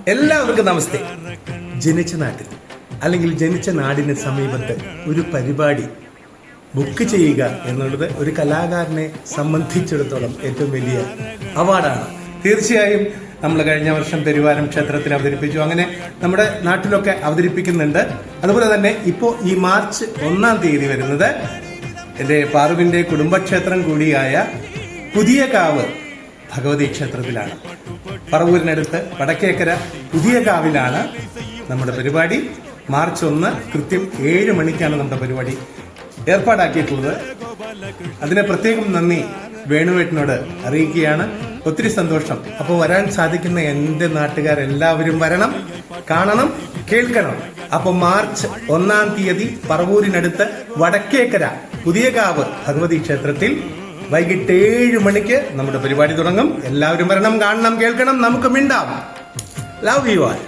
എല്ലാവർക്കും നമസ്തേ. ജനിച്ച നാട്ടിൽ അല്ലെങ്കിൽ ജനിച്ച നാടിന് സമീപത്ത് ഒരു പരിപാടി ബുക്ക് ചെയ്യുക എന്നുള്ളത് ഒരു കലാകാരനെ സംബന്ധിച്ചിടത്തോളം ഏറ്റവും വലിയ അവാർഡാണ്. തീർച്ചയായും നമ്മൾ കഴിഞ്ഞ വർഷം പെരുവാരം ക്ഷേത്രത്തിൽ അവതരിപ്പിച്ചു. അങ്ങനെ നമ്മുടെ നാട്ടിലൊക്കെ അവതരിപ്പിക്കുന്നുണ്ട്. അതുപോലെ തന്നെ ഇപ്പോൾ ഈ മാർച്ച് 1-ാം തീയതി വരുന്നത് എൻ്റെ പാറുവിൻ്റെ കുടുംബക്ഷേത്രം കൂടിയായ പുതിയ കാവ് ഭഗവതി ക്ഷേത്രത്തിലാണ്. പറവൂരിനടുത്ത് വടക്കേക്കര പുതിയ കാവിലാണ് നമ്മുടെ പരിപാടി. മാർച്ച് 1 കൃത്യം 7 മണിക്കാണ് നമ്മുടെ പരിപാടി ഏർപ്പാടാക്കിയിട്ടുള്ളത്. അതിന് പ്രത്യേകം നന്ദി വേണുവേട്ടനോട് അറിയിക്കുകയാണ്. ഒത്തിരി സന്തോഷം. അപ്പോൾ വരാൻ സാധിക്കുന്ന എൻ്റെ നാട്ടുകാരെല്ലാവരും വരണം, കാണണം, കേൾക്കണം. അപ്പോൾ മാർച്ച് 1-ാം തീയതി പറവൂരിനടുത്ത് വടക്കേക്കര പുതിയ കാവ് ഭഗവതി ക്ഷേത്രത്തിൽ വൈകിട്ട് 7 മണിക്ക് നമ്മുടെ പരിപാടി തുടങ്ങും. എല്ലാവരും വരണം, കാണണം, കേൾക്കണം, നമുക്ക് മിണ്ടാം. Love you all.